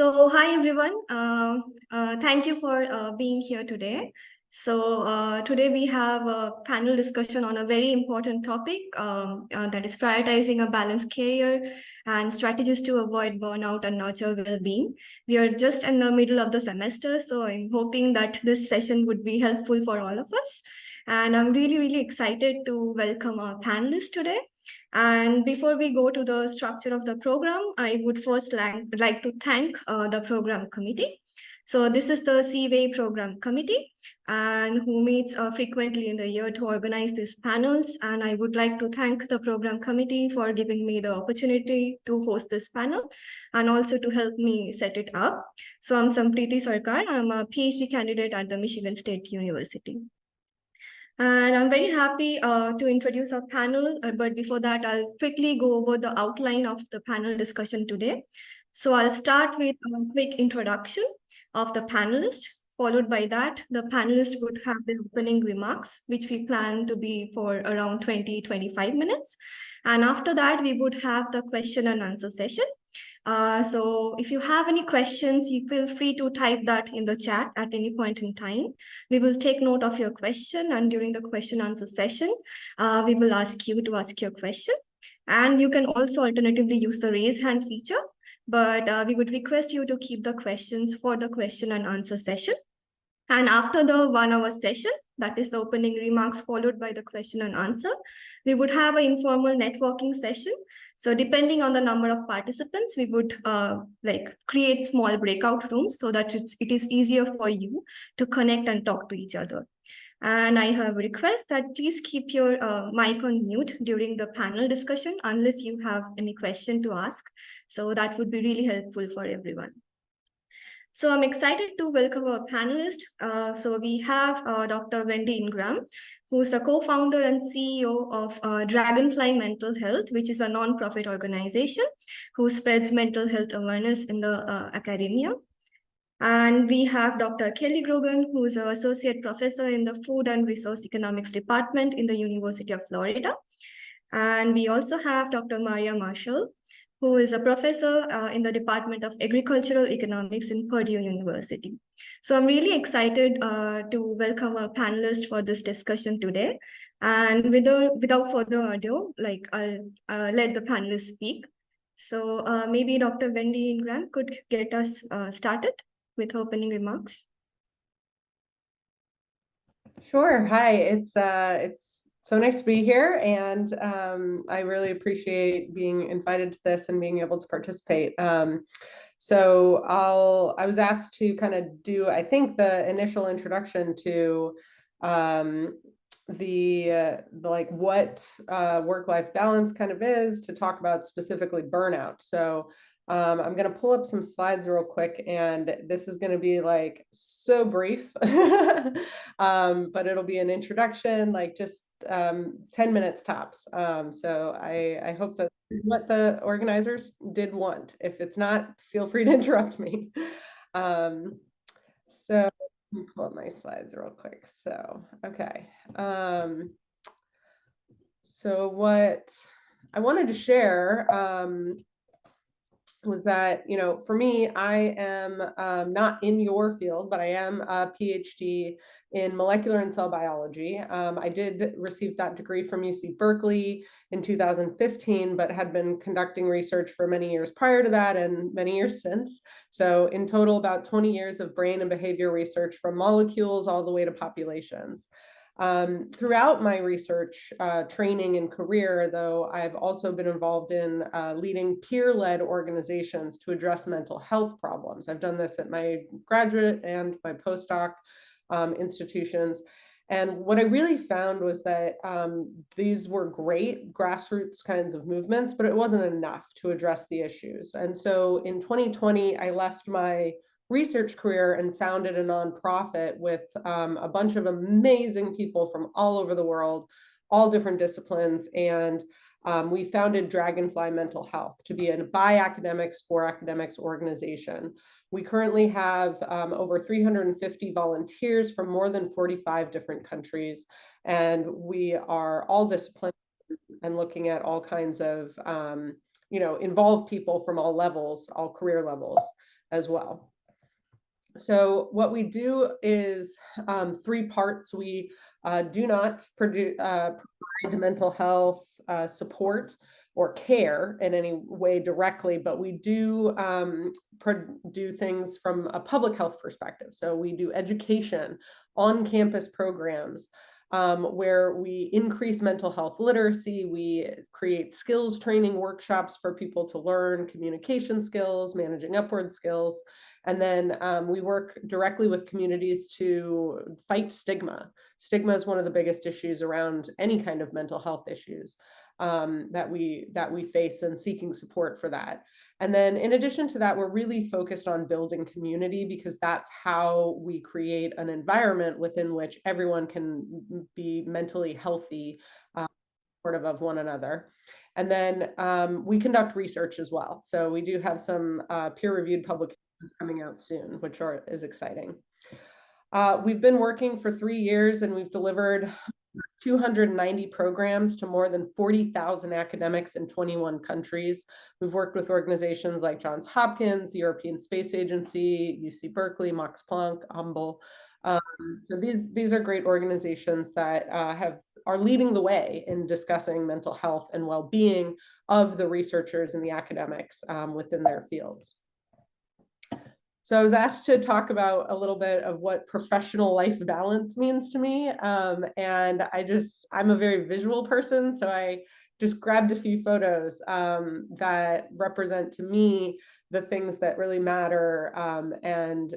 Hi everyone. Thank you for being here today. Today we have a panel discussion on a very important topic that is prioritizing a balanced career and strategies to avoid burnout and nurture well-being. We are just in the middle of the semester, so I'm hoping that this session would be helpful for all of us. And I'm really excited to welcome our panelists today. And before we go to the structure of the program, I would first like to thank the program committee. So this is the CWAY program committee and who meets frequently in the year to organize these panels. And I would like to thank the program committee for giving me the opportunity to host this panel and also to help me set it up. So I'm Sampriti Sarkar. I'm a PhD candidate at the Michigan State University. And I'm very happy to introduce our panel, but before that, I'll quickly go over the outline of the panel discussion today. So I'll start with a quick introduction of the panelists. Followed by that, the panelists would have their opening remarks, which we plan to be for around 20-25 minutes. And after that, we would have the question and answer session. So if you have any questions, you feel free to type that in the chat at any point in time. We will take note of your question, and during the question answer session, we will ask you to ask your question. And you can also alternatively use the raise hand feature, but we would request you to keep the questions for the question and answer session. And after the 1 hour session, that is the opening remarks followed by the question and answer, we would have an informal networking session. So depending on the number of participants, we would create small breakout rooms so that it is easier for you to connect and talk to each other. And I have a request that please keep your mic on mute during the panel discussion unless you have any question to ask. So that would be really helpful for everyone. So I'm excited to welcome our panelists. So we have Dr. Wendy Ingram, who's a co-founder and CEO of Dragonfly Mental Health, which is a non-profit organization who spreads mental health awareness in the academia. And we have Dr. Kelly Grogan, who is an associate professor in the Food and Resource Economics Department in the University of Florida. And we also have Dr. Maria Marshall, who is a professor in the Department of Agricultural Economics in Purdue University. So I'm really excited to welcome our panelists for this discussion today. And without further ado, I'll let the panelists speak. So maybe Dr. Wendy Ingram could get us started with opening remarks. Sure. Hi, it's so nice to be here, and I really appreciate being invited to this and being able to participate. So I was asked to kind of do, I think, the initial introduction to the like what work-life balance kind of is, to talk about specifically burnout. So I'm going to pull up some slides real quick, and this is going to be like so brief, but it'll be an introduction, like just 10 minutes tops. So I hope that is what the organizers did want. If it's not, feel free to interrupt me. So let me pull up my slides real quick. So, okay. So what I wanted to share was that, you know, for me, I am not in your field, but I am a PhD in molecular and cell biology. I did receive that degree from UC Berkeley in 2015, but had been conducting research for many years prior to that and many years since. So in total, about 20 years of brain and behavior research from molecules all the way to populations. Throughout my research training and career, though, I've also been involved in leading peer-led organizations to address mental health problems. I've done this at my graduate and my postdoc institutions. And what I really found was that these were great grassroots kinds of movements, but it wasn't enough to address the issues. And so in 2020, I left my research career and founded a nonprofit with a bunch of amazing people from all over the world, all different disciplines. And we founded Dragonfly Mental Health to be a by academics for academics organization. We currently have over 350 volunteers from more than 45 different countries. And we are all disciplines and looking at all kinds of, you know, involve people from all levels, all career levels. as well. So what we do is 3 parts. We do not provide mental health support or care in any way directly, but we do do things from a public health perspective. So we do education, on-campus programs, where we increase mental health literacy. We create skills training workshops for people to learn communication skills, managing upward skills. And then we work directly with communities to fight stigma. Stigma is one of the biggest issues around any kind of mental health issues that we face, and seeking support for that. And then in addition to that, we're really focused on building community, because that's how we create an environment within which everyone can be mentally healthy, supportive of one another. And then we conduct research as well. So we do have some peer-reviewed publications coming out soon, which is exciting. We've been working for 3 years, and we've delivered 290 programs to more than 40,000 academics in 21 countries. We've worked with organizations like Johns Hopkins, the European Space Agency, UC Berkeley, Max Planck, Humble. So these are great organizations that are leading the way in discussing mental health and well-being of the researchers and the academics within their fields. So I was asked to talk about a little bit of what professional life balance means to me. And I'm a very visual person, so I just grabbed a few photos that represent to me the things that really matter. And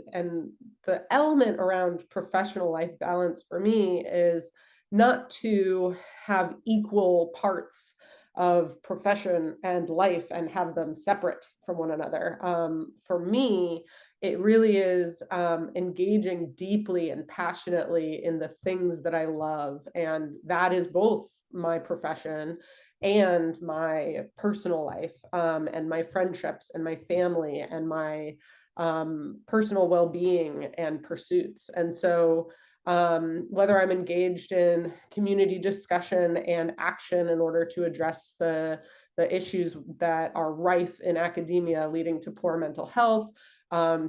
the element around professional life balance for me is not to have equal parts of profession and life and have them separate from one another. For me, it really is engaging deeply and passionately in the things that I love. And that is both my profession and my personal life, and my friendships and my family and my personal well-being and pursuits. And so whether I'm engaged in community discussion and action in order to address the issues that are rife in academia leading to poor mental health,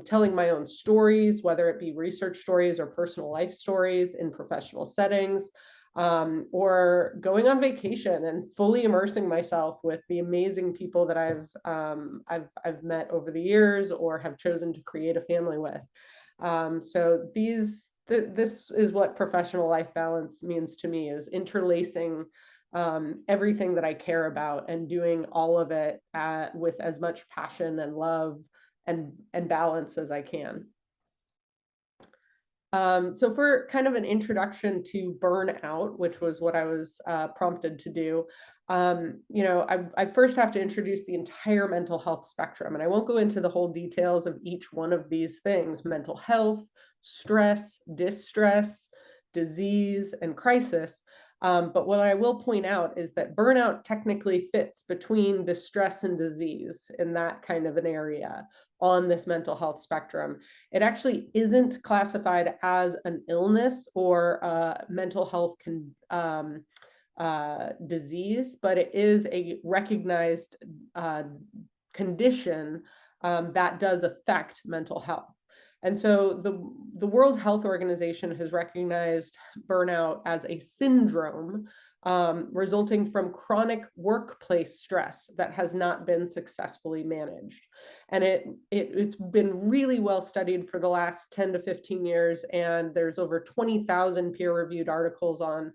telling my own stories, whether it be research stories or personal life stories in professional settings, or going on vacation and fully immersing myself with the amazing people that I've met over the years or have chosen to create a family with. So this is what professional life balance means to me, is interlacing everything that I care about and doing all of it with as much passion and love and balance as I can. So for kind of an introduction to burnout, which was what I was prompted to do, I first have to introduce the entire mental health spectrum. And I won't go into the whole details of each one of these things: mental health, stress, distress, disease, and crisis. But what I will point out is that burnout technically fits between distress and disease in that kind of an area on this mental health spectrum. It actually isn't classified as an illness or a mental health disease, but it is a recognized condition that does affect mental health. And so the World Health Organization has recognized burnout as a syndrome resulting from chronic workplace stress that has not been successfully managed. And it's been really well studied for the last 10 to 15 years. And there's over 20,000 peer-reviewed articles on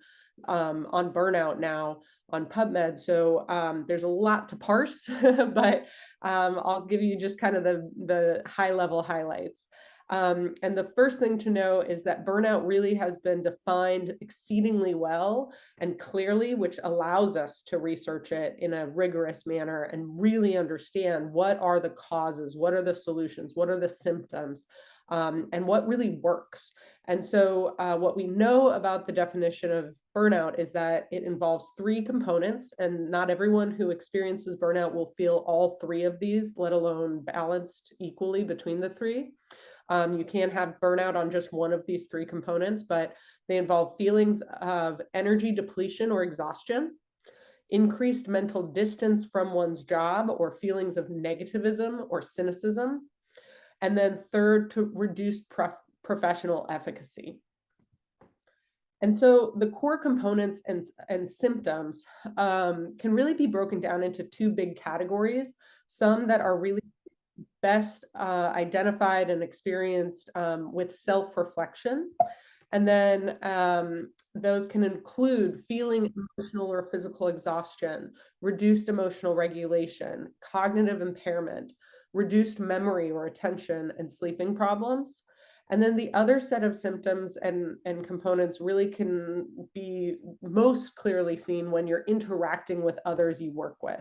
burnout now on PubMed. So there's a lot to parse, but I'll give you just kind of the high-level highlights. And the first thing to know is that burnout really has been defined exceedingly well and clearly, which allows us to research it in a rigorous manner and really understand what are the causes, what are the solutions, what are the symptoms, and what really works. And so what we know about the definition of burnout is that it involves 3 components, and not everyone who experiences burnout will feel all 3 of these, let alone balanced equally between the 3. You can have burnout on just one of these 3 components, but they involve feelings of energy depletion or exhaustion, increased mental distance from one's job, or feelings of negativism or cynicism, And then third, to reduce professional efficacy. And so the core components and symptoms can really be broken down into two big categories, some that are really best identified and experienced with self-reflection. And then those can include feeling emotional or physical exhaustion, reduced emotional regulation, cognitive impairment, reduced memory or attention, and sleeping problems. And then the other set of symptoms and components really can be most clearly seen when you're interacting with others you work with.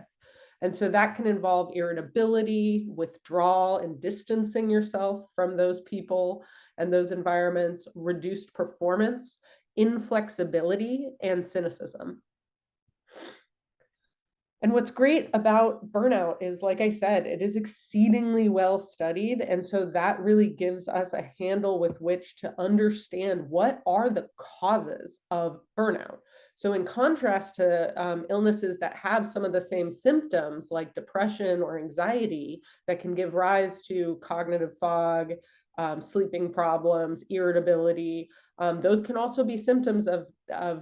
And so that can involve irritability, withdrawal, and distancing yourself from those people and those environments, reduced performance, inflexibility, and cynicism. And what's great about burnout is, like I said, it is exceedingly well studied. And so that really gives us a handle with which to understand what are the causes of burnout. So in contrast to illnesses that have some of the same symptoms like depression or anxiety that can give rise to cognitive fog, sleeping problems, irritability, those can also be symptoms of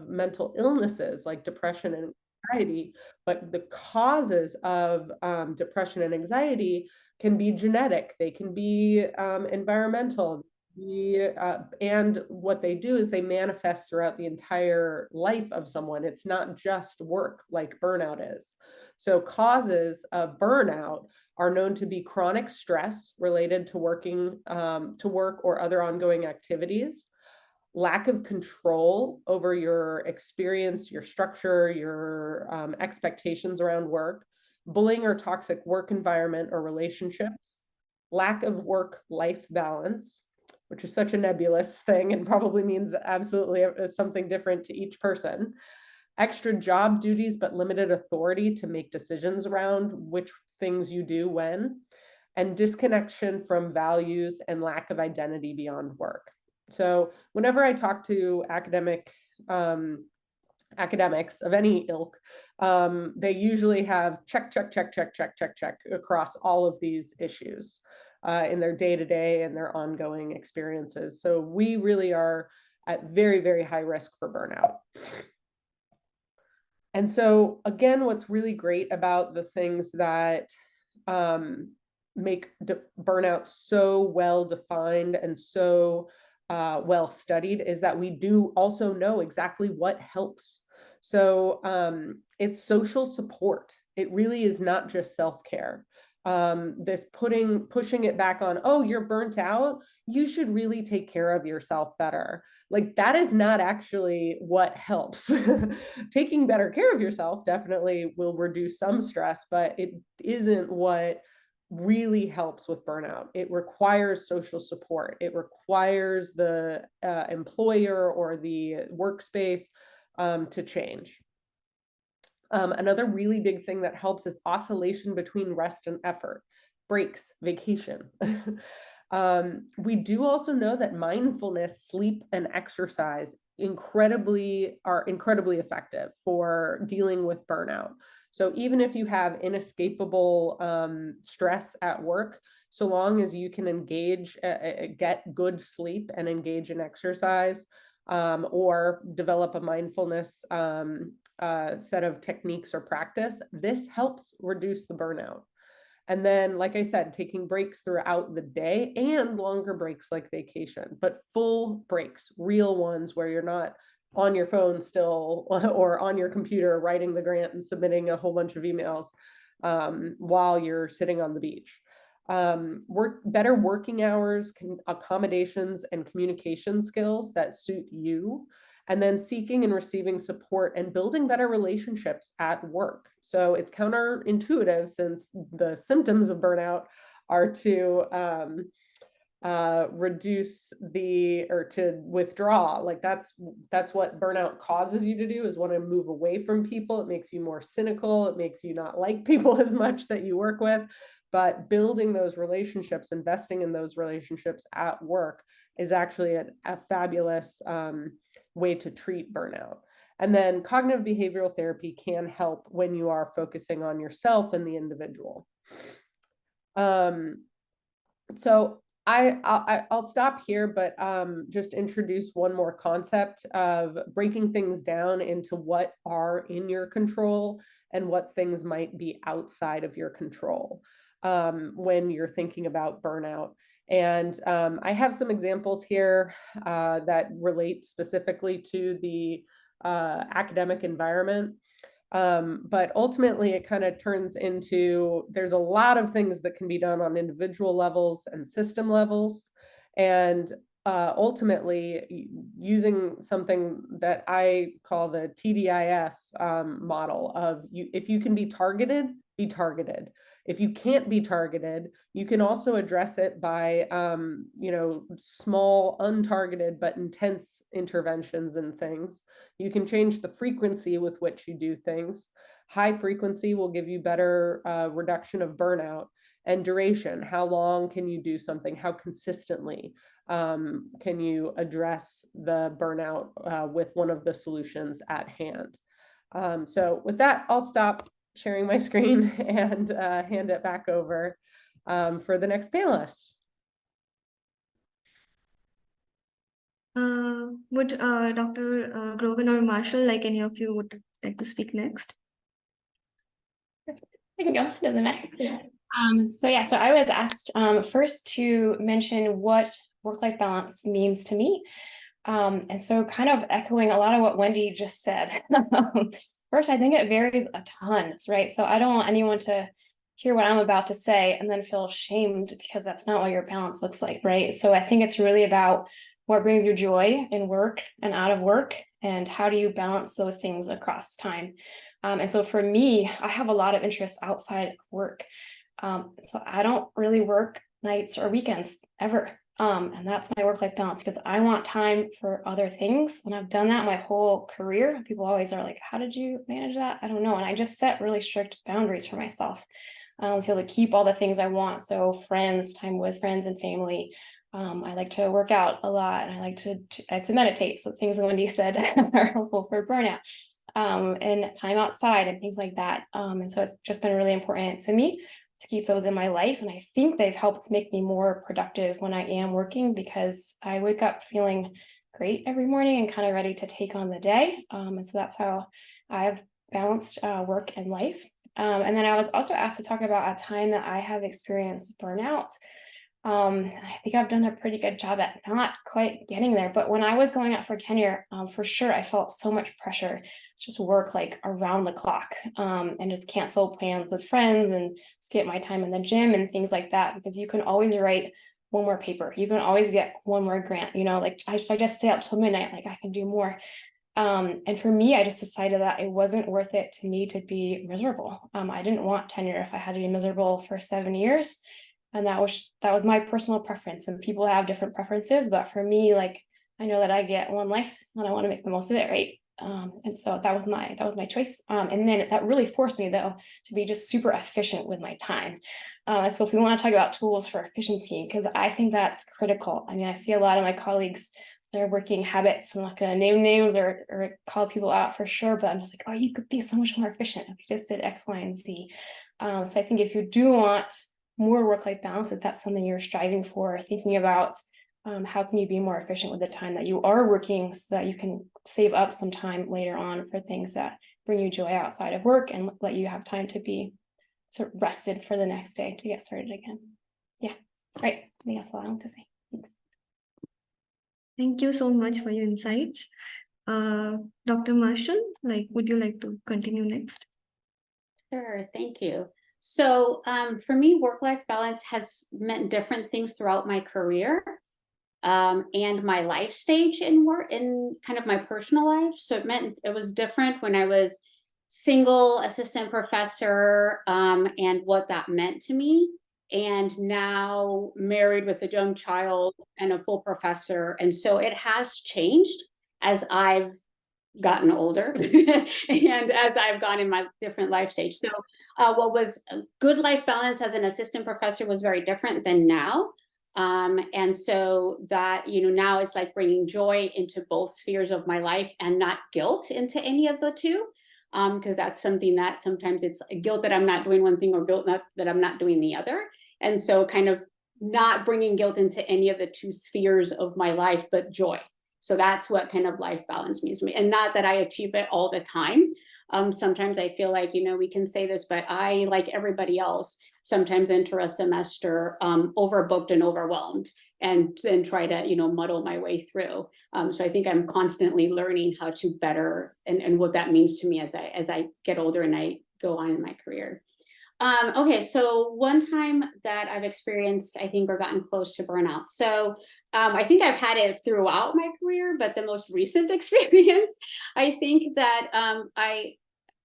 mental illnesses like depression and anxiety. But the causes of depression and anxiety can be genetic, they can be environmental, and what they do is they manifest throughout the entire life of someone. It's not just work like burnout is. So causes of burnout are known to be chronic stress related to working to work or other ongoing activities, lack of control over your experience, your structure, your expectations around work, bullying or toxic work environment or relationship, lack of work-life balance, which is such a nebulous thing and probably means absolutely something different to each person, extra job duties but limited authority to make decisions around which things you do when, and disconnection from values and lack of identity beyond work. So whenever I talk to academics of any ilk, they usually have check across all of these issues in their day-to-day and their ongoing experiences. So we really are at very, very high risk for burnout. And so again, what's really great about the things that make burnout so well defined and so well studied is that we do also know exactly what helps. So it's social support. It really is not just self-care. This pushing it back on, oh, you're burnt out, you should really take care of yourself better. Like that is not actually what helps. Taking better care of yourself definitely will reduce some stress, but it isn't what really helps with burnout. It requires social support. It requires the employer or the workspace to change. Another really big thing that helps is oscillation between rest and effort, breaks, vacation. We do also know that mindfulness, sleep, and exercise are incredibly effective for dealing with burnout. So even if you have inescapable stress at work, so long as you can engage, get good sleep and engage in exercise, or develop a mindfulness set of techniques or practice, this helps reduce the burnout. And then, like I said, taking breaks throughout the day and longer breaks like vacation, but full breaks, real ones where you're not on your phone still or on your computer writing the grant and submitting a whole bunch of emails while you're sitting on the beach. Better working hours, accommodations, and communication skills that suit you, and then seeking and receiving support and building better relationships at work. So it's counterintuitive since the symptoms of burnout are to reduce or to withdraw. Like that's what burnout causes you to do, is want to move away from people. It makes you more cynical. It makes you not like people as much that you work with. But building those relationships, investing in those relationships at work is actually a fabulous way to treat burnout. And then cognitive behavioral therapy can help when you are focusing on yourself and the individual. So I'll stop here, but just introduce one more concept of breaking things down into what are in your control and what things might be outside of your control when you're thinking about burnout. And I have some examples here that relate specifically to the academic environment. But ultimately, it kind of turns into there's a lot of things that can be done on individual levels and system levels. And ultimately, using something that I call the TDIF model of if you can be targeted, be targeted. If you can't be targeted, you can also address it by, small, untargeted, but intense interventions and things. You can change the frequency with which you do things. High frequency will give you better reduction of burnout, and duration. How long can you do something? How consistently can you address the burnout with one of the solutions at hand? So with that, I'll stop sharing my screen and hand it back over for the next panelist. Would Dr. Grogan or Marshall, like any of you, would like to speak next? I can go, doesn't matter. So I was asked first to mention what work-life balance means to me. And so kind of echoing a lot of what Wendy just said. First, I think it varies a ton, right? So I don't want anyone to hear what I'm about to say and then feel shamed because that's not what your balance looks like, right? So I think it's really about what brings you joy in work and out of work, and how do you balance those things across time. And so for me, I have a lot of interests outside of work. So I don't really work nights or weekends ever. And that's my work-life balance, because I want time for other things. And I've done that my whole career. People always are like, how did you manage that? I don't know. And I just set really strict boundaries for myself to be able to keep all the things I want. So friends, time with friends and family. I like to work out a lot, and I like to meditate. So things that Wendy said are helpful for burnout. And time outside and things like that. And so it's just been really important to me to keep those in my life. And I think they've helped make me more productive when I am working, because I wake up feeling great every morning and kind of ready to take on the day. And so that's how I've balanced work and life. And then I was also asked to talk about a time that I have experienced burnout. I think I've done a pretty good job at not quite getting there, but when I was going out for tenure, for sure, I felt so much pressure to just work like around the clock, and just cancel plans with friends and skip my time in the gym and things like that, because you can always write one more paper. You can always get one more grant, like if I just stay up till midnight, like I can do more. And for me, I just decided that it wasn't worth it to me to be miserable. I didn't want tenure if I had to be miserable for 7 years. And that was my personal preference, and people have different preferences, but for me, like, I know that I get one life and I want to make the most of it, right? And so that was my choice. And then that really forced me, though, to be just super efficient with my time. So if we want to talk about tools for efficiency, because I think that's critical. I mean, I see a lot of my colleagues, their working habits. I'm not going to name names or call people out for sure, but I'm just like, oh, you could be so much more efficient if you just did X, Y, and Z. So I think if you do want more work-life balance, if that's something you're striving for, thinking about how can you be more efficient with the time that you are working, so that you can save up some time later on for things that bring you joy outside of work and let you have time to be sort of rested for the next day to get started again. Yeah, right. I think that's all I want to say. Thanks. Thank you so much for your insights. Dr. Marshall, would you like to continue next? Sure, thank you. So for me, work-life balance has meant different things throughout my career and my life stage in work, in kind of my personal life. So it was different when I was single assistant professor and what that meant to me. And now married with a young child and a full professor. And so it has changed as I've gotten older and as I've gone in my different life stage. So what was a good life balance as an assistant professor was very different than now. And so that, now it's like bringing joy into both spheres of my life and not guilt into any of the two. Because that's something that sometimes it's guilt that I'm not doing one thing or guilt that I'm not doing the other. And so kind of not bringing guilt into any of the two spheres of my life, but joy. So that's what kind of life balance means to me. And not that I achieve it all the time. Sometimes I feel like, we can say this, but I, like everybody else, sometimes enter a semester overbooked and overwhelmed, and then try to, muddle my way through. So I think I'm constantly learning how to better and what that means to me as I get older and I go on in my career. Okay, so one time that I've experienced, I think, or gotten close to burnout. So I think I've had it throughout my career, but the most recent experience, I think that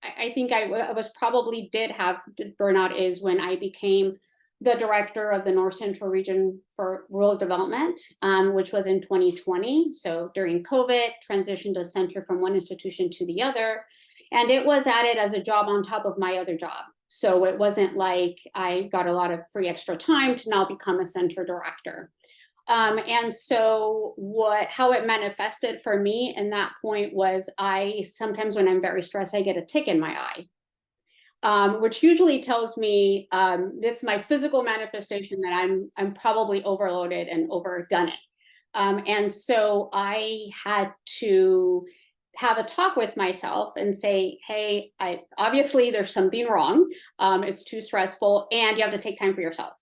I think I was probably did have burnout is when I became the director of the North Central Region for Rural Development, which was in 2020. So during COVID, transitioned to center from one institution to the other. And it was added as a job on top of my other job. So it wasn't like I got a lot of free extra time to now become a center director. And so how it manifested for me in that point was sometimes when I'm very stressed, I get a tick in my eye, which usually tells me it's my physical manifestation that I'm probably overloaded and overdone it. And so I had to have a talk with myself and say, hey, obviously there's something wrong. It's too stressful and you have to take time for yourself.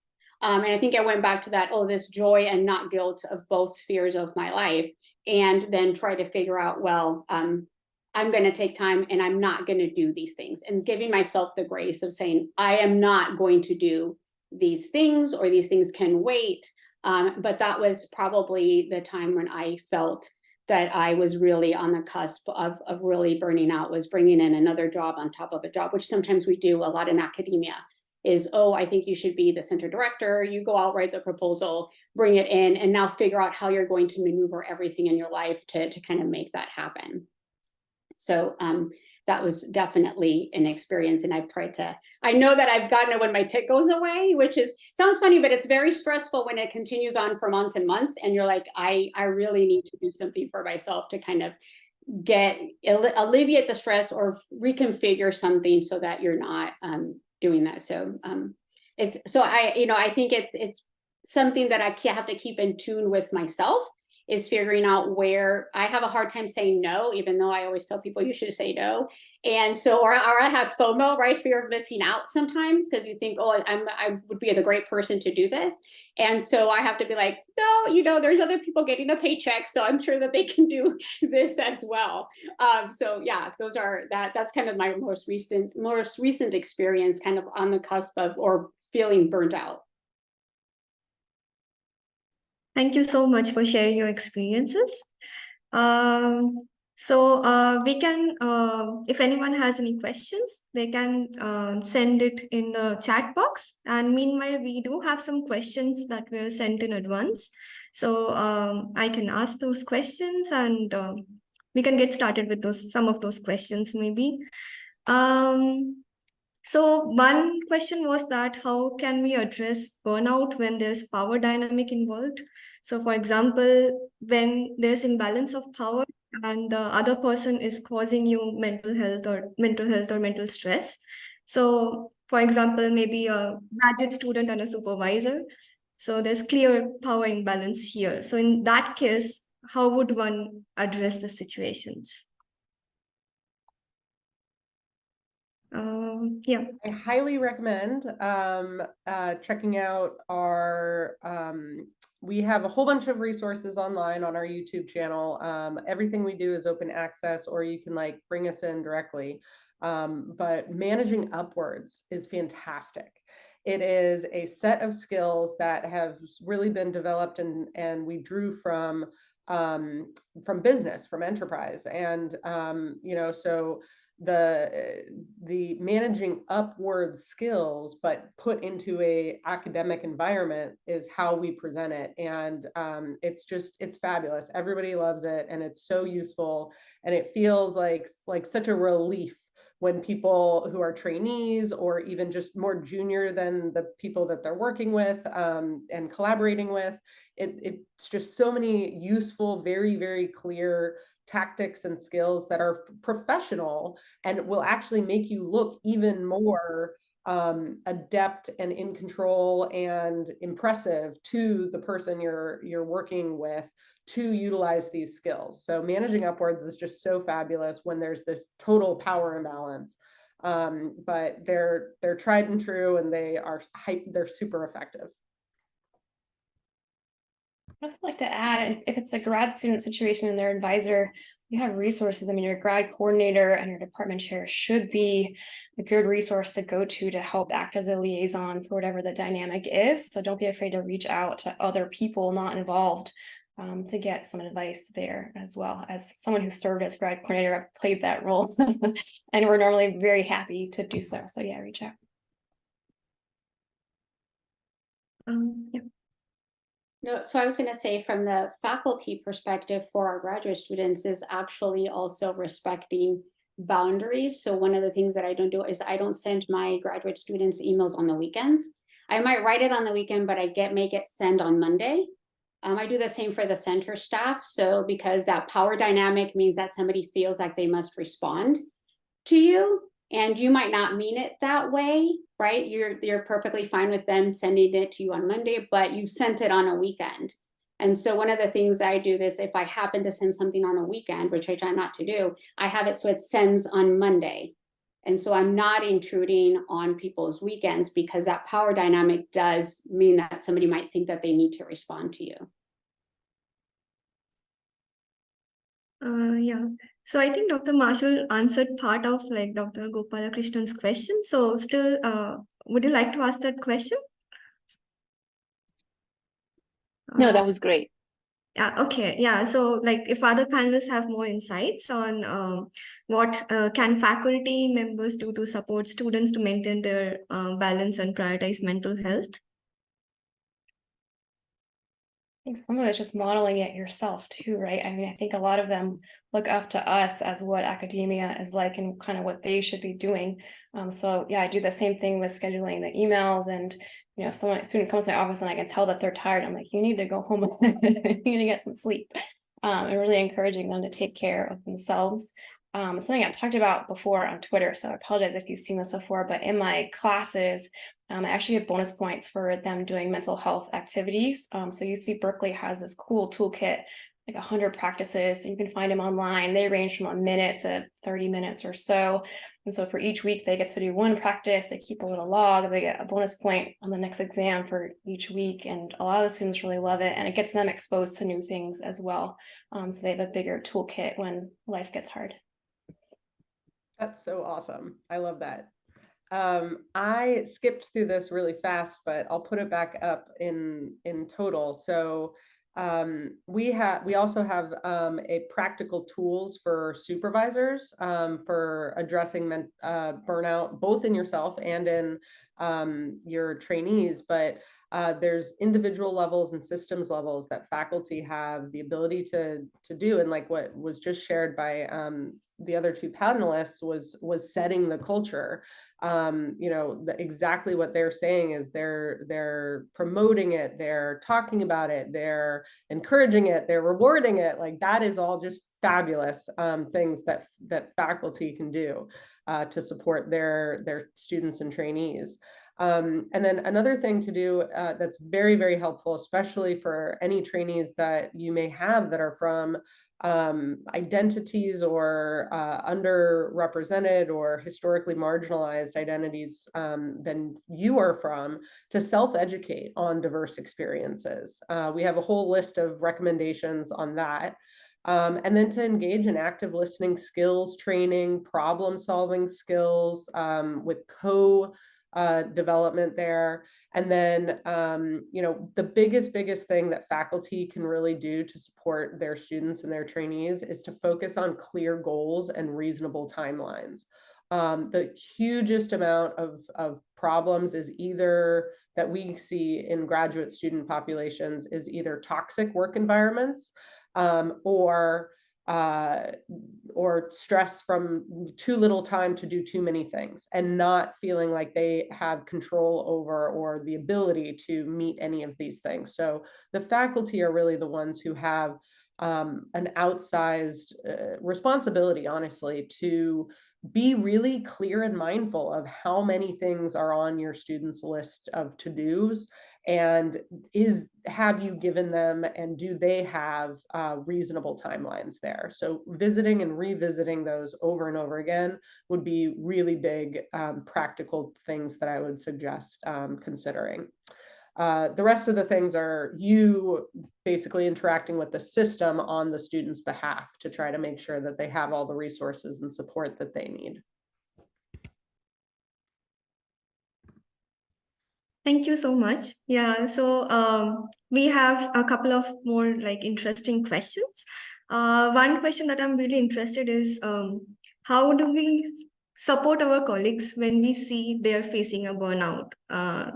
And I think I went back to that, this joy and not guilt of both spheres of my life, and then try to figure out, well, I'm going to take time and I'm not going to do these things, and giving myself the grace of saying, I am not going to do these things, or these things can wait. But that was probably the time when I felt that I was really on the cusp of really burning out, was bringing in another job on top of a job, which sometimes we do a lot in academia, is, I think you should be the center director. You go out, write the proposal, bring it in, and now figure out how you're going to maneuver everything in your life to kind of make that happen. So that was definitely an experience. And I know that I've gotten it when my tick goes away, which sounds funny, but it's very stressful when it continues on for months and months. And you're like, I really need to do something for myself to kind of alleviate the stress or reconfigure something so that you're not doing that. So I think it's something that I have to keep in tune with myself, is figuring out where I have a hard time saying no, even though I always tell people you should say no. And so, or I have FOMO, right? Fear of missing out sometimes, because you think, I would be the great person to do this. And so I have to be like, no, there's other people getting a paycheck, so I'm sure that they can do this as well. So yeah, that's kind of my most recent experience, kind of on the cusp of, or feeling burnt out. Thank you so much for sharing your experiences. We can, if anyone has any questions, they can send it in the chat box. And meanwhile, we do have some questions that were sent in advance. So I can ask those questions, and we can get started with some of those questions maybe. So one question was that how can we address burnout when there's power dynamic involved? So for example, when there's imbalance of power and the other person is causing you mental health or mental stress. So for example, maybe a graduate student and a supervisor. So there's clear power imbalance here. So in that case, how would one address the situations? Yeah. I highly recommend checking out our, we have a whole bunch of resources online on our YouTube channel. Everything we do is open access, or you can bring us in directly. But managing upwards is fantastic. It is a set of skills that have really been developed and we drew from business, from enterprise. And, so the managing upward skills, but put into a academic environment, is how we present it. And it's fabulous. Everybody loves it, and it's so useful, and it feels like such a relief when people who are trainees, or even just more junior than the people that they're working with and collaborating with, it's just so many useful, very, very clear tactics and skills that are professional and will actually make you look even more adept and in control and impressive to the person you're working with to utilize these skills. So managing upwards is just so fabulous when there's this total power imbalance. But they're tried and true, and they're super effective. I'd also like to add, if it's a grad student situation and their advisor, you have resources. I mean, your grad coordinator and your department chair should be a good resource to go to help act as a liaison for whatever the dynamic is. So don't be afraid to reach out to other people not involved to get some advice there as well. As someone who served as grad coordinator, I've played that role and we're normally very happy to do so. So yeah, reach out. Yeah. No, so I was going to say, from the faculty perspective for our graduate students, is actually also respecting boundaries. So one of the things that I don't do is I don't send my graduate students emails on the weekends. I might write it on the weekend, but I make it send on Monday. I do the same for the center staff. So because that power dynamic means that somebody feels like they must respond to you, and you might not mean it that way, right? You're perfectly fine with them sending it to you on Monday, but you sent it on a weekend. And so one of the things that I do is, if I happen to send something on a weekend, which I try not to do, I have it so it sends on Monday. And so I'm not intruding on people's weekends, because that power dynamic does mean that somebody might think that they need to respond to you. Yeah. So I think Dr. Marshall answered part of like Dr. Gopalakrishnan's question. So still, would you like to ask that question? No, that was great. Yeah, okay. Yeah. So like, if other panelists have more insights on what can faculty members do to support students to maintain their balance and prioritize mental health? I think some of it's just modeling it yourself too, right? I mean, I think a lot of them look up to us as what academia is like and kind of what they should be doing. So yeah, I do the same thing with scheduling the emails, and a student comes to my office and I can tell that they're tired. I'm like, you need to go home, you need to get some sleep. And really encouraging them to take care of themselves. Something I've talked about before on Twitter, so I apologize if you've seen this before, but in my classes, I actually get bonus points for them doing mental health activities. So UC Berkeley has this cool toolkit, like 100 practices. You can find them online. They range from a minute to 30 minutes or so. And so for each week, they get to do one practice. They keep a little log. They get a bonus point on the next exam for each week. And a lot of the students really love it. And it gets them exposed to new things as well. So they have a bigger toolkit when life gets hard. That's so awesome. I love that. I skipped through this really fast, but I'll put it back up in total. So we also have a practical tools for supervisors for addressing burnout, both in yourself and in your trainees. But there's individual levels and systems levels that faculty have the ability to do, and like what was just shared by the other two panelists was setting the culture. Exactly what they're saying is they're promoting it, they're talking about it, they're encouraging it, they're rewarding it. Like, that is all just fabulous things that faculty can do to support their students and trainees. And then another thing to do that's very, very helpful, especially for any trainees that you may have that are from identities or underrepresented or historically marginalized identities than you are from, to self-educate on diverse experiences. We have a whole list of recommendations on that. And then to engage in active listening skills training, problem solving skills with development there. And then, the biggest thing that faculty can really do to support their students and their trainees is to focus on clear goals and reasonable timelines. The hugest amount of problems is either that we see in graduate student populations is either toxic work environments or stress from too little time to do too many things, and not feeling like they have control over or the ability to meet any of these things. So the faculty are really the ones who have an outsized responsibility, honestly, to be really clear and mindful of how many things are on your students' list of to-dos, and have you given them, and do they have reasonable timelines there? So visiting and revisiting those over and over again would be really big practical things that I would suggest considering. The rest of the things are you basically interacting with the system on the student's behalf to try to make sure that they have all the resources and support that they need. Thank you so much. Yeah, so we have a couple of more like interesting questions. One question that I'm really interested is how do we support our colleagues when we see they're facing a burnout?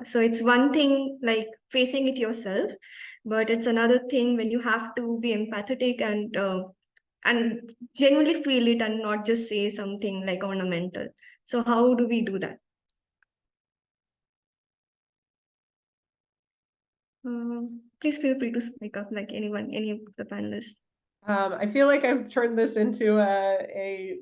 So it's one thing like facing it yourself, but it's another thing when you have to be empathetic and genuinely feel it and not just say something like ornamental. So how do we do that? Please feel free to speak up, like anyone, any of the panelists. I feel like I've turned this into a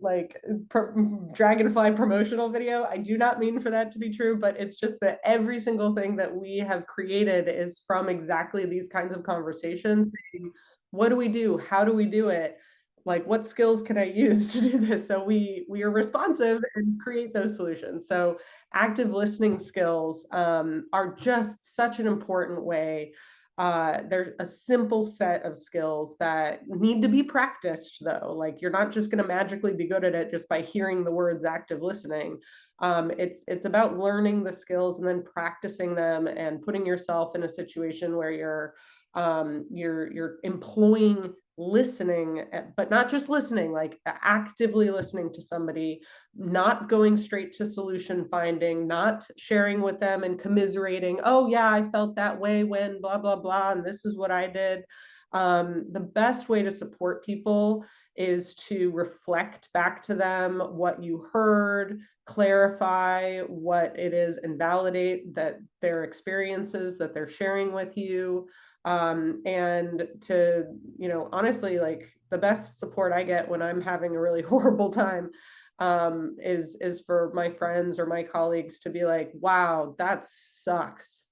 Dragonfly promotional video. I do not mean for that to be true, but it's just that every single thing that we have created is from exactly these kinds of conversations. Saying, what do we do? How do we do it? Like, what skills can I use to do this? So we are responsive and create those solutions. So active listening skills are just such an important way. There's a simple set of skills that need to be practiced, though. Like, you're not just going to magically be good at it just by hearing the words active listening. It's about learning the skills and then practicing them and putting yourself in a situation where you're employing listening, but not just listening, like actively listening to somebody, not going straight to solution finding, not sharing with them and commiserating, oh yeah, I felt that way when blah, blah, blah, and this is what I did. The best way to support people is to reflect back to them what you heard, clarify what it is, and validate that their experiences that they're sharing with you. And to, honestly, like, the best support I get when I'm having a really horrible time is for my friends or my colleagues to be like, wow, that sucks.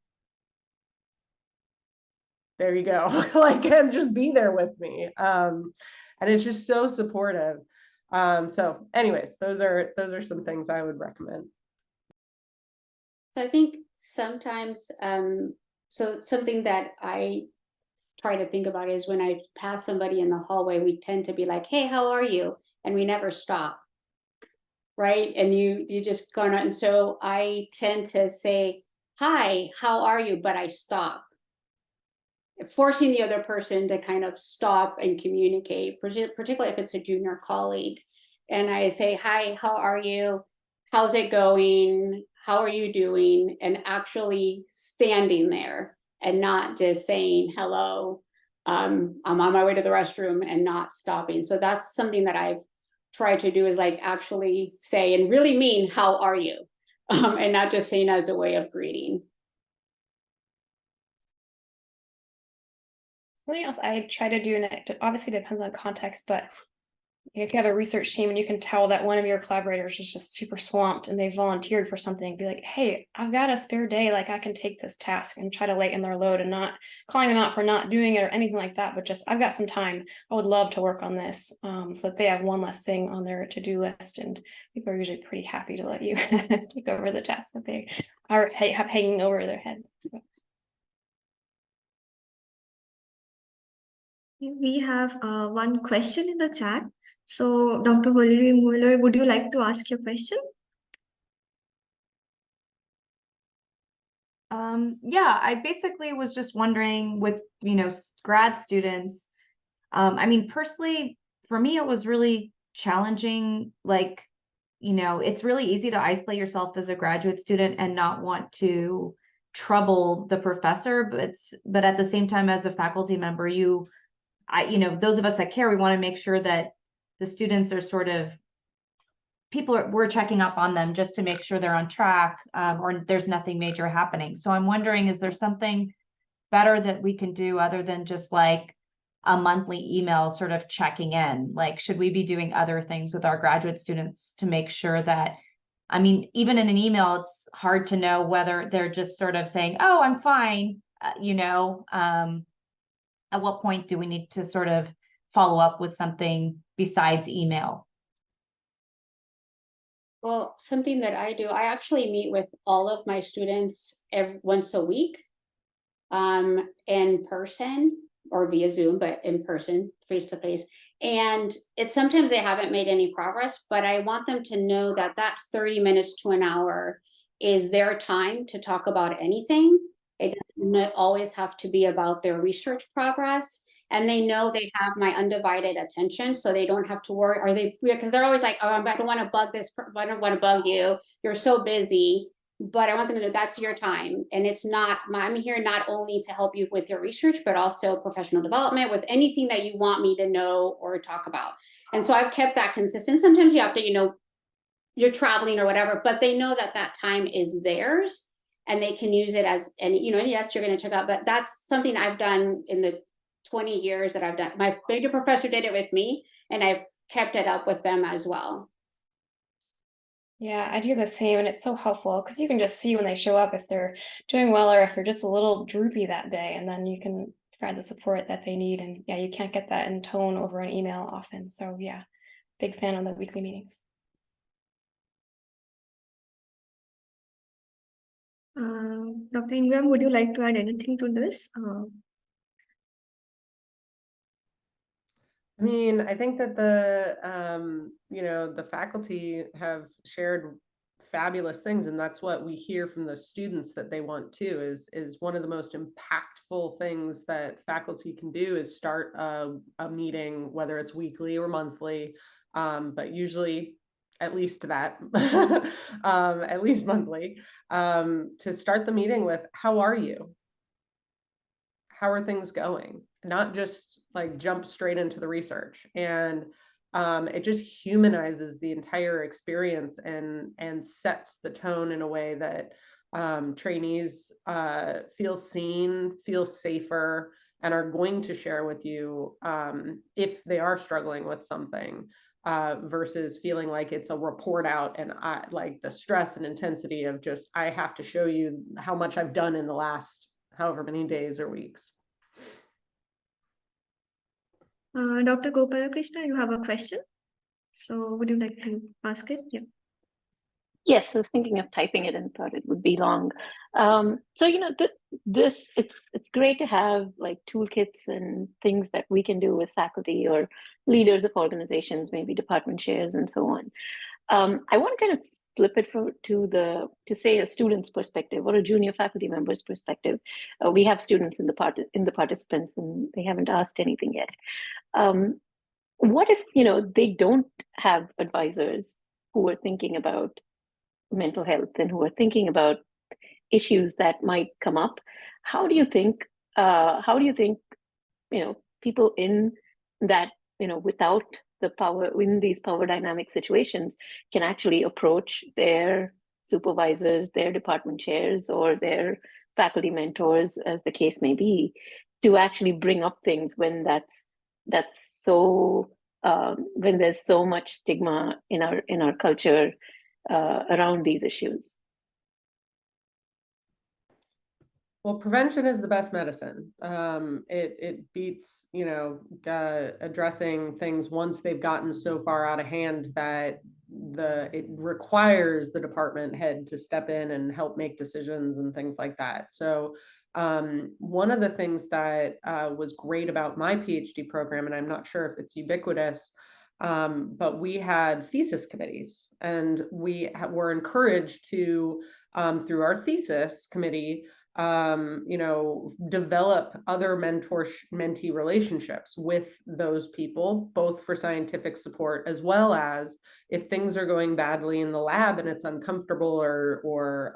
There you go. Like, and just be there with me. And it's just so supportive. So anyways, those are some things I would recommend. So I think sometimes, so something that I try to think about is when I pass somebody in the hallway, we tend to be like, hey, how are you? And we never stop. Right. And you just go on. And so I tend to say, hi, how are you? But I stop, forcing the other person to kind of stop and communicate, particularly if it's a junior colleague. And I say, hi, how are you? How's it going? How are you doing? And actually standing there and not just saying hello. I'm on my way to the restroom and not stopping. So that's something that I've tried to do, is like actually say and really mean, how are you? And not just saying as a way of greeting. Something else I try to do, and it obviously depends on context, but if you have a research team and you can tell that one of your collaborators is just super swamped and they volunteered for something, be like, hey, I've got a spare day, like I can take this task, and try to lighten their load, and not calling them out for not doing it or anything like that, but just, I've got some time, I would love to work on this, so that they have one less thing on their to-do list. And people are usually pretty happy to let you take over the task that they have hanging over their head. So. We have one question in the chat. So, Dr. Valerie Mueller, would you like to ask your question? Yeah, I basically was just wondering with, grad students, I mean, personally, for me, it was really challenging. Like, it's really easy to isolate yourself as a graduate student and not want to trouble the professor, but at the same time, as a faculty member, those of us that care, we want to make sure that the students are sort of, we're checking up on them just to make sure they're on track, or there's nothing major happening. So I'm wondering, is there something better that we can do other than just like a monthly email sort of checking in? Like, should we be doing other things with our graduate students to make sure that, I mean, even in an email, it's hard to know whether they're just sort of saying, oh, I'm fine, at what point do we need to sort of follow up with something besides email? Well, something that I do, I actually meet with all of my students once a week, in person or via Zoom, but in person, face to face. And it's sometimes they haven't made any progress, but I want them to know that that 30 minutes to an hour is their time to talk about anything. It doesn't always have to be about their research progress. And they know they have my undivided attention, so they don't have to worry. Are they, because they're always like, oh, I don't want to bug this, I don't want to bug you. You're so busy. But I want them to know that's your time. And it's not, I'm here not only to help you with your research, but also professional development with anything that you want me to know or talk about. And so I've kept that consistent. Sometimes you have to, you're traveling or whatever, but they know that that time is theirs and they can use it as, and yes, you're going to check out, but that's something I've done in the 20 years that I've done. My major professor did it with me, and I've kept it up with them as well. Yeah, I do the same, and it's so helpful because you can just see when they show up if they're doing well or if they're just a little droopy that day, and then you can provide the support that they need. And yeah, you can't get that in tone over an email often. So yeah, big fan of the weekly meetings. Dr. Ingram, would you like to add anything to this? I mean, I think that the faculty have shared fabulous things, and that's what we hear from the students that they want too, is one of the most impactful things that faculty can do is start a meeting, whether it's weekly or monthly, but usually at least that, at least monthly, to start the meeting with, how are you? How are things going? Not just like jump straight into the research. And it just humanizes the entire experience and sets the tone in a way that trainees feel seen, feel safer, and are going to share with you if they are struggling with something, versus feeling like it's a report out and like the stress and intensity of just, I have to show you how much I've done in the last however many days or weeks. Dr. Gopalakrishna, you have a question. So would you like to ask it? Yeah. Yes, I was thinking of typing it and thought it would be long. So it's great to have like toolkits and things that we can do as faculty or leaders of organizations, maybe department chairs and so on. I want to kind of flip it to say a student's perspective or a junior faculty member's perspective. We have students in the participants, and they haven't asked anything yet. What if they don't have advisors who are thinking about mental health and who are thinking about issues that might come up? How do you think people in that without the power in these power dynamic situations can actually approach their supervisors, their department chairs, or their faculty mentors, as the case may be, to actually bring up things when when there's so much stigma in our culture around these issues? Well, prevention is the best medicine. It beats, addressing things once they've gotten so far out of hand that it requires the department head to step in and help make decisions and things like that. So one of the things that was great about my PhD program, and I'm not sure if it's ubiquitous, but we had thesis committees, and we were encouraged to, through our thesis committee, develop other mentee relationships with those people, both for scientific support, as well as if things are going badly in the lab and it's uncomfortable or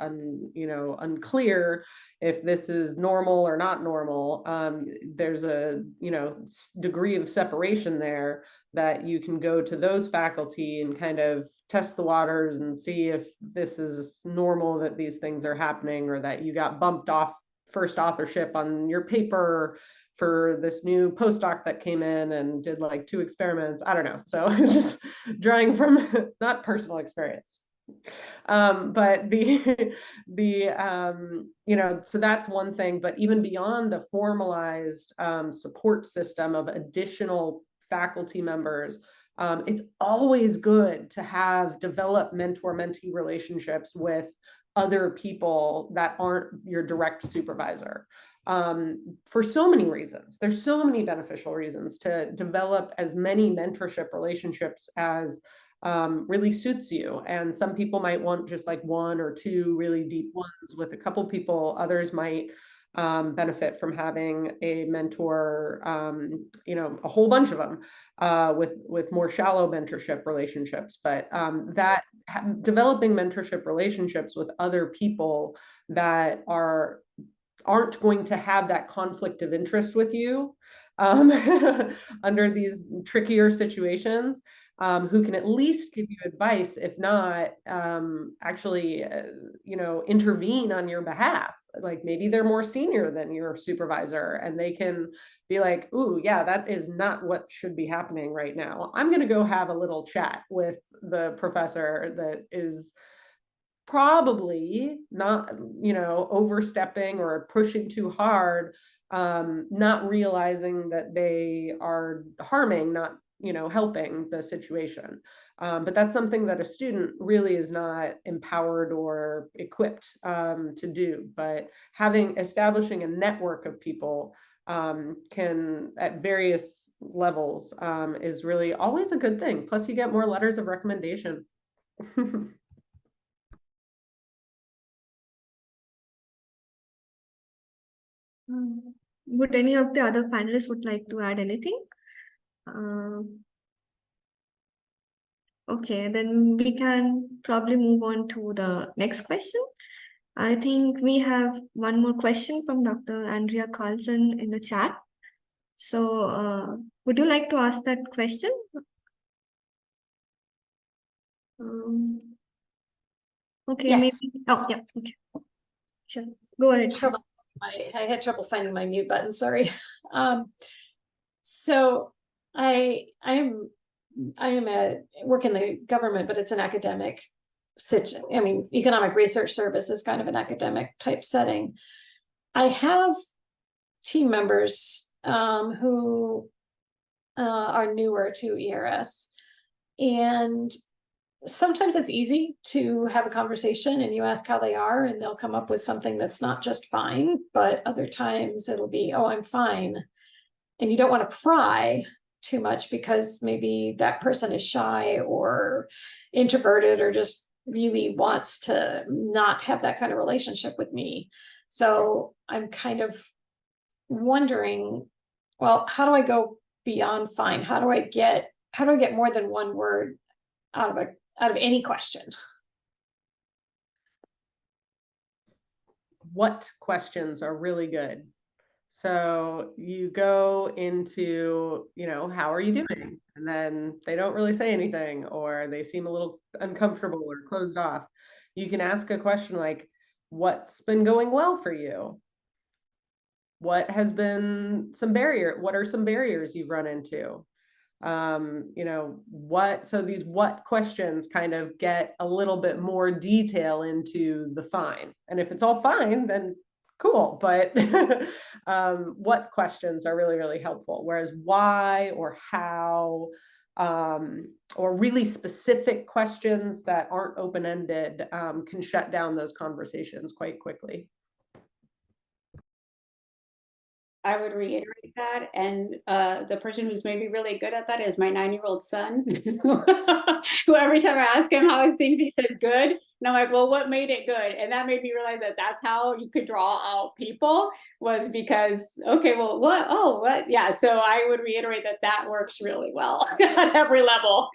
unclear if this is normal or not normal, there's a, degree of separation there that you can go to those faculty and kind of test the waters and see if this is normal, that these things are happening, or that you got bumped off first authorship on your paper, for this new postdoc that came in and did like 2 experiments. I don't know. So it's just drawing from not personal experience. But so that's one thing, but even beyond a formalized support system of additional faculty members, it's always good to have developed mentor-mentee relationships with other people that aren't your direct supervisor. For so many reasons. There's so many beneficial reasons to develop as many mentorship relationships as really suits you. And some people might want just like 1 or 2 really deep ones with a couple people. Others might benefit from having a mentor, a whole bunch of them with more shallow mentorship relationships. But developing mentorship relationships with other people that aren't going to have that conflict of interest with you under these trickier situations, who can at least give you advice, if not actually, intervene on your behalf. Like maybe they're more senior than your supervisor and they can be like, ooh, yeah, that is not what should be happening right now. I'm going to go have a little chat with the professor that is probably not, overstepping or pushing too hard, not realizing that they are harming, not, helping the situation. But that's something that a student really is not empowered or equipped to do. But establishing a network of people can, at various levels, is really always a good thing. Plus you get more letters of recommendation. Would any of the other panelists would like to add anything? Okay, then we can probably move on to the next question. I think we have one more question from Dr. Andrea Carlson in the chat. So would you like to ask that question? Okay, Yes. maybe. Oh, yeah. Okay. Sure. Go ahead. I had trouble finding my mute button. Sorry. So I work in the government, but it's an academic economic research service is kind of an academic type setting. I have team members who are newer to ERS, and sometimes it's easy to have a conversation and you ask how they are and they'll come up with something that's not just fine, but other times it'll be, oh, I'm fine. And you don't want to pry too much because maybe that person is shy or introverted or just really wants to not have that kind of relationship with me. So I'm kind of wondering, well, how do I go beyond fine? How do I get more than one word out of any question? What questions are really good? So you go into, how are you doing? And then they don't really say anything, or they seem a little uncomfortable or closed off. You can ask a question like, what's been going well for you? What are some barriers you've run into? So these what questions kind of get a little bit more detail into the fine. And if it's all fine, then cool. But what questions are really, really helpful? Whereas why or how, or really specific questions that aren't open-ended can shut down those conversations quite quickly. I would reiterate that. And the person who's maybe really good at that is my 9-year-old son, who every time I ask him how his things, he says good. And I'm like, well, what made it good? And that made me realize that that's how you could draw out people, was because, okay, well, what? Oh, what? Yeah. So I would reiterate that works really well at every level.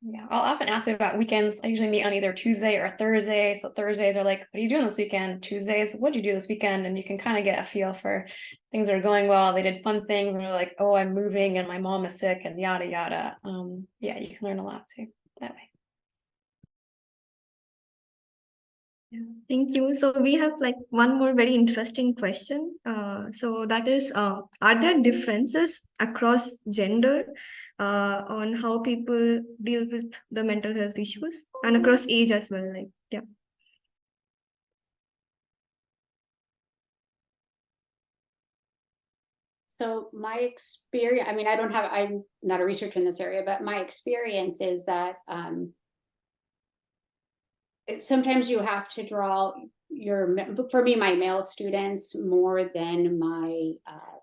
Yeah, I'll often ask about weekends. I usually meet on either Tuesday or Thursday. So Thursdays are like, what are you doing this weekend? Tuesdays, what did you do this weekend? And you can kind of get a feel for things that are going well. They did fun things and they're like, oh, I'm moving and my mom is sick and yada, yada. Yeah, you can learn a lot too that way. Yeah, thank you. So we have like one more very interesting question. So that is, are there differences across gender on how people deal with the mental health issues and across age as well? Like, yeah. So my experience, I mean, I'm not a researcher in this area, but my experience is that sometimes you have to draw for me, my male students more than my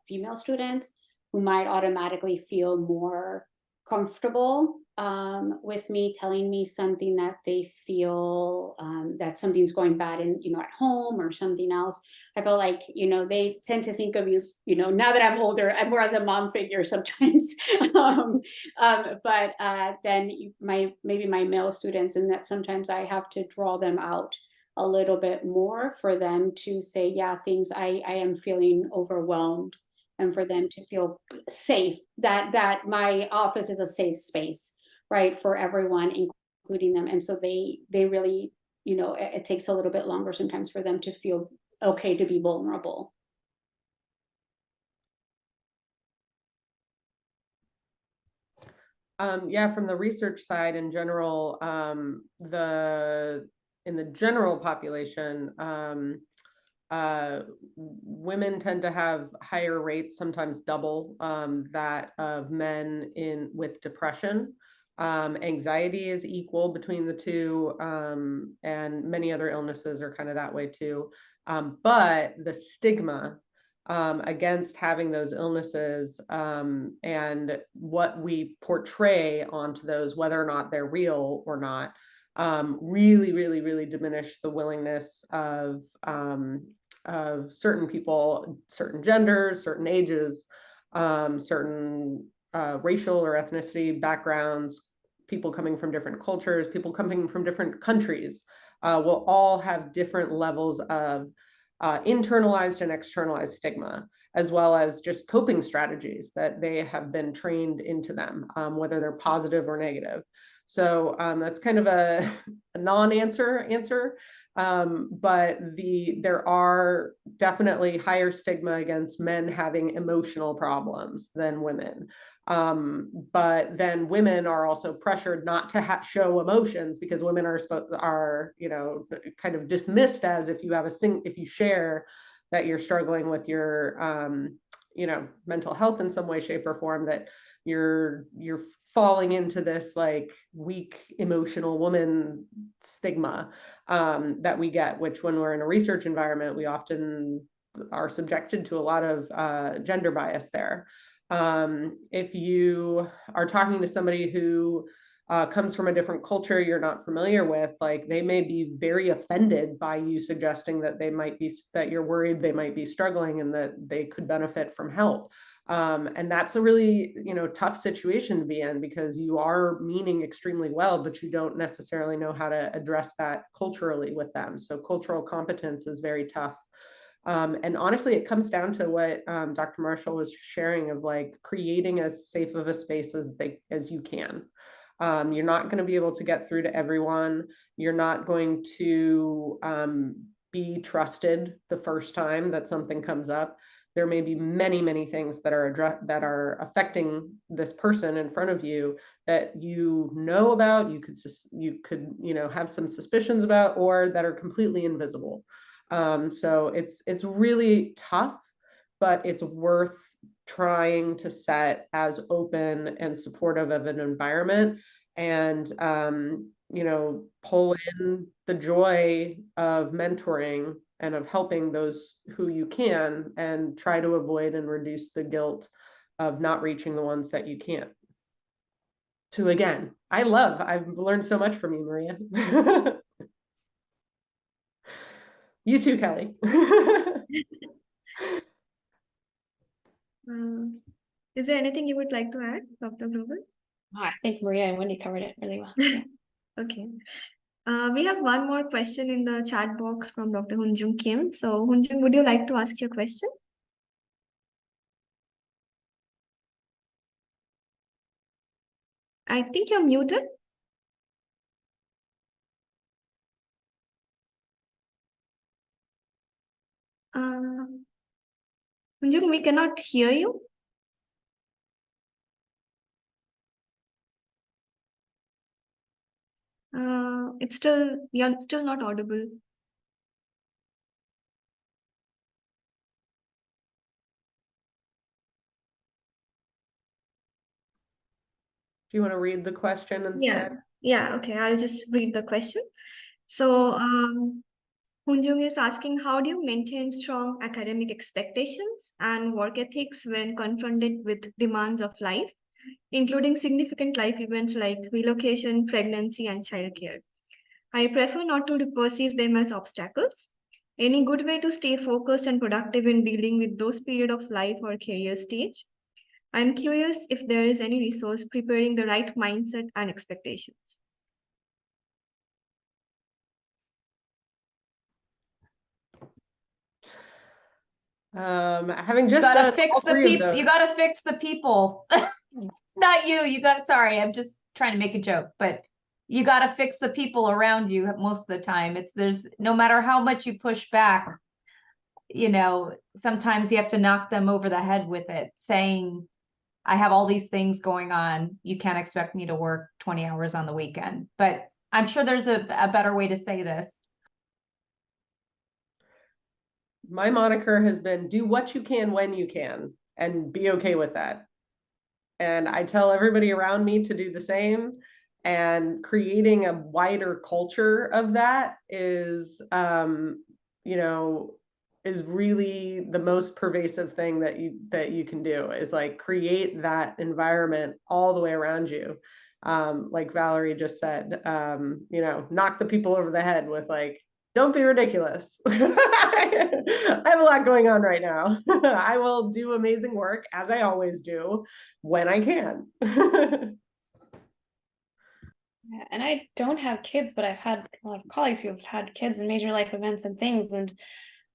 female students, who might automatically feel more comfortable with me telling me something that they feel that something's going bad in, at home or something else. I feel like, they tend to think of you, now that I'm older, I'm more as a mom figure sometimes. But then maybe my male students, and that sometimes I have to draw them out a little bit more for them to say, yeah, I am feeling overwhelmed, and for them to feel safe, that my office is a safe space, right, for everyone, including them. And so they really, it takes a little bit longer sometimes for them to feel okay to be vulnerable. Yeah, from the research side in general, in the general population, women tend to have higher rates, sometimes double that of men with depression. Anxiety is equal between the two, and many other illnesses are kind of that way too. But the stigma against having those illnesses and what we portray onto those, whether or not they're real or not, really, really, really diminish the willingness of certain people, certain genders, certain ages, certain racial or ethnicity backgrounds, people coming from different cultures, people coming from different countries, will all have different levels of internalized and externalized stigma, as well as just coping strategies that they have been trained into them, whether they're positive or negative. So that's kind of a non-answer answer, but there are definitely higher stigma against men having emotional problems than women. But then women are also pressured not to show emotions, because women are kind of dismissed as, if you share that you're struggling with your mental health in some way, shape, or form, that you're falling into this like weak emotional woman stigma that we get, which when we're in a research environment, we often are subjected to a lot of gender bias there. If you are talking to somebody who comes from a different culture you're not familiar with, like, they may be very offended by you suggesting that you're worried they might be struggling and that they could benefit from help. And that's a really, tough situation to be in, because you are meaning extremely well, but you don't necessarily know how to address that culturally with them. So cultural competence is very tough. And honestly, it comes down to what Dr. Marshall was sharing, of like creating as safe of a space as you can. You're not going to be able to get through to everyone. You're not going to be trusted the first time that something comes up. There may be many, many things that are affecting this person in front of you that you know about, you could have some suspicions about, or that are completely invisible. So it's really tough, but it's worth trying to set as open and supportive of an environment, and pull in the joy of mentoring and of helping those who you can, and try to avoid and reduce the guilt of not reaching the ones that you can't. I've learned so much from you, Maria. You too, Kelly. Is there anything you would like to add, Dr. Grogan? Oh, I think Maria and Wendy covered it really well. Yeah. Okay. We have one more question in the chat box from Dr. Hunjung Kim. So Hunjung, would you like to ask your question? I think you're muted. Kunjung, we cannot hear you. You're still not audible. Do you want to read the question instead? Yeah, okay, I'll just read the question. So, Hunjung is asking, how do you maintain strong academic expectations and work ethics when confronted with demands of life, including significant life events like relocation, pregnancy, and childcare? I prefer not to perceive them as obstacles. Any good way to stay focused and productive in dealing with those period of life or career stage? I'm curious if there is any resource preparing the right mindset and expectations. Having You just gotta done fix all the three of people. those. You gotta fix the people. Not you. You got. Sorry, I'm just trying to make a joke, but you gotta fix the people around you most of the time. There's no matter how much you push back, you know, sometimes you have to knock them over the head with it, saying, I have all these things going on. You can't expect me to work 20 hours on the weekend. But I'm sure there's a better way to say this. My moniker has been do what you can when you can and be okay with that. And I tell everybody around me to do the same. And creating a wider culture of that is, you know, is really the most pervasive thing that you can do, is like create that environment all the way around you. Like Valerie just said, you know, knock the people over the head with like, don't be ridiculous. I have a lot going on right now. I will do amazing work, as I always do, when I can. Yeah, and I don't have kids, but I've had a lot of colleagues who have had kids in major life events and things. And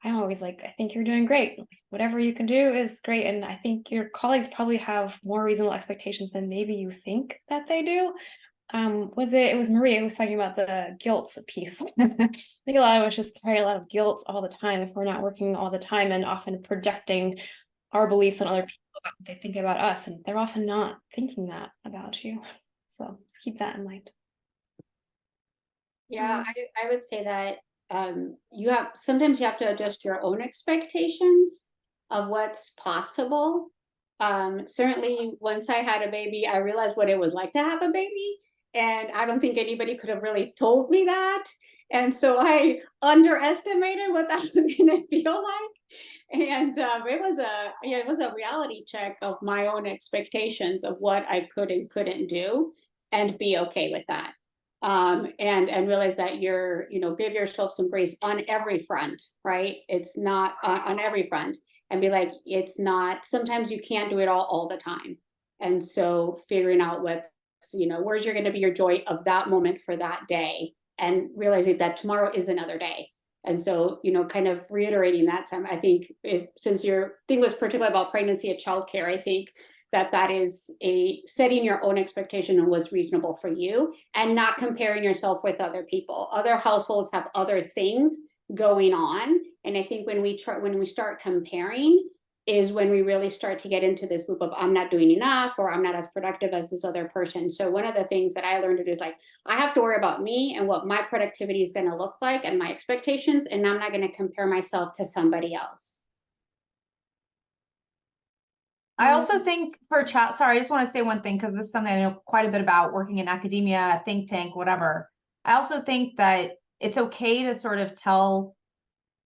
I'm always like, I think you're doing great. Whatever you can do is great. And I think your colleagues probably have more reasonable expectations than maybe you think that they do. It was Maria who was talking about the guilt piece. I think a lot of us just carry a lot of guilt all the time if we're not working all the time, and often projecting our beliefs on other people about what they think about us, and they're often not thinking that about you. So let's keep that in mind. Yeah, I would say that sometimes you have to adjust your own expectations of what's possible. Certainly once I had a baby, I realized what it was like to have a baby. And I don't think anybody could have really told me that. And so I underestimated what that was going to feel like. And it was a reality check of my own expectations of what I could and couldn't do, and be okay with that. And realize that give yourself some grace on every front, right? It's not on every front, and be like, it's not, sometimes you can't do it all the time. And so figuring out where's you're going to be your joy of that moment for that day, and realizing that tomorrow is another day. And so, kind of reiterating that time, I think since your thing was particularly about pregnancy and childcare, I think that is setting your own expectation on what's reasonable for you, and not comparing yourself with other people. Other households have other things going on. And I think when we start comparing is when we really start to get into this loop of, I'm not doing enough, or I'm not as productive as this other person. So one of the things that I learned to do is like, I have to worry about me and what my productivity is going to look like and my expectations. And I'm not going to compare myself to somebody else. I also think sorry, I just want to say one thing, because this is something I know quite a bit about, working in academia, think tank, whatever. I also think that it's okay to sort of tell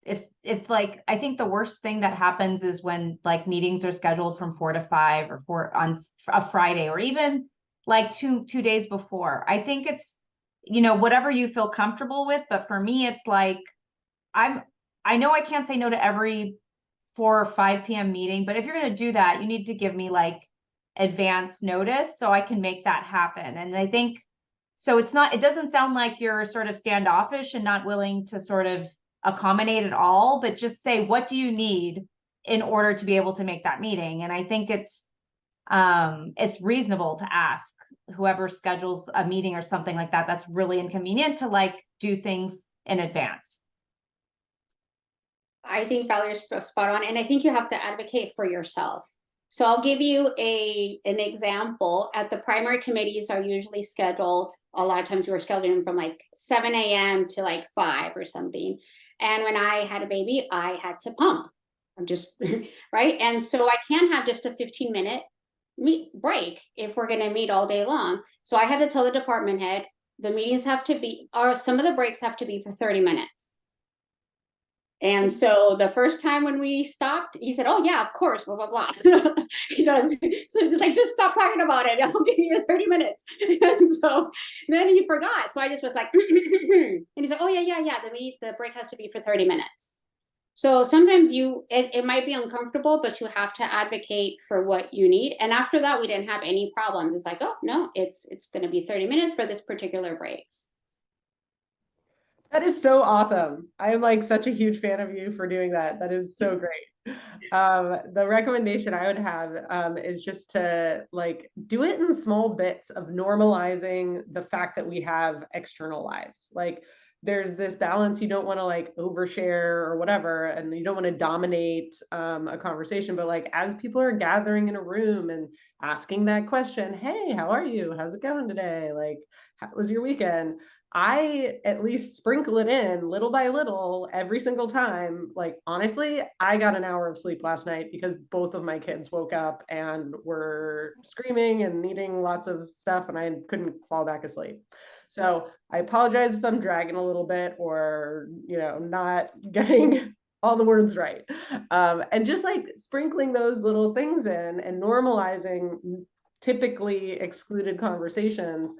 if like, I think the worst thing that happens is when like meetings are scheduled from 4 to 5 or 4 on a Friday, or even like two days before. I think it's, whatever you feel comfortable with. But for me, it's like, I know I can't say no to every 4 or 5 p.m. meeting, but if you're going to do that, you need to give me like advance notice so I can make that happen. And I think, so it doesn't sound like you're sort of standoffish and not willing to sort of accommodate at all, but just say, what do you need in order to be able to make that meeting? And I think it's reasonable to ask whoever schedules a meeting or something like that, that's really inconvenient, to like do things in advance. I think Valerie's spot on, and I think you have to advocate for yourself. So I'll give you an example. At the primary committees are usually scheduled. A lot of times we were scheduling from like 7 a.m. to like 5 or something. And when I had a baby, I had to pump. I'm just right. And so I can't have just a 15-minute break if we're going to meet all day long. So I had to tell the department head the meetings have to be, or some of the breaks have to be for 30 minutes. And so the first time when we stopped, he said, "Oh yeah, of course, blah, blah, blah." He does. So he's like, "Just stop talking about it. I'll give you 30 minutes. And so then he forgot. So I just was like, and he's like, "Oh yeah. The break has to be for 30 minutes. So sometimes it might be uncomfortable, but you have to advocate for what you need. And after that, we didn't have any problems. It's like, oh no, it's going to be 30 minutes for this particular breaks. That is so awesome. I'm like such a huge fan of you for doing that. That is so great. The recommendation I would have is just to like do it in small bits of normalizing the fact that we have external lives. Like there's this balance. You don't want to like overshare or whatever, and you don't want to dominate a conversation, but like as people are gathering in a room and asking that question, "Hey, how are you? How's it going today? Like, how was your weekend?" I at least sprinkle it in little by little every single time. Like, honestly, I got an hour of sleep last night because both of my kids woke up and were screaming and needing lots of stuff, and I couldn't fall back asleep. So I apologize if I'm dragging a little bit or, not getting all the words right. And just like sprinkling those little things in and normalizing typically excluded conversations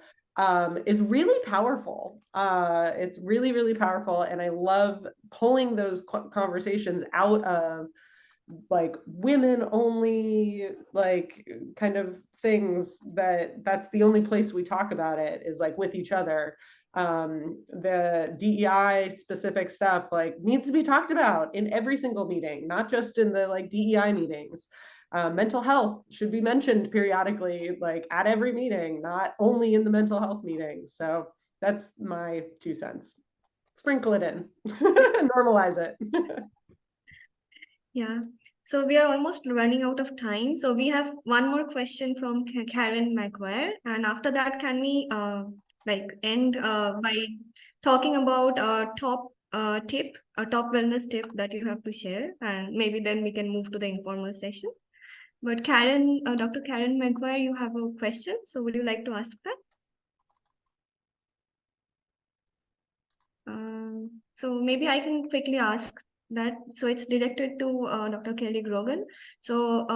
is really powerful. It's really, really powerful. And I love pulling those conversations out of like women only, like kind of things that's the only place we talk about it is like with each other. The DEI specific stuff like needs to be talked about in every single meeting, not just in the like DEI meetings. Mental health should be mentioned periodically, like at every meeting, not only in the mental health meetings. So that's my 2 cents. Sprinkle it in, normalize it. Yeah. So we are almost running out of time. So we have one more question from Karen McGuire. And after that, can we end by talking about a top tip, a top wellness tip that you have to share? And maybe then we can move to the informal session. But Karen, Dr. Karen McGuire, you have a question. So would you like to ask that? So maybe I can quickly ask that. So it's directed to Dr. Kelly Grogan. So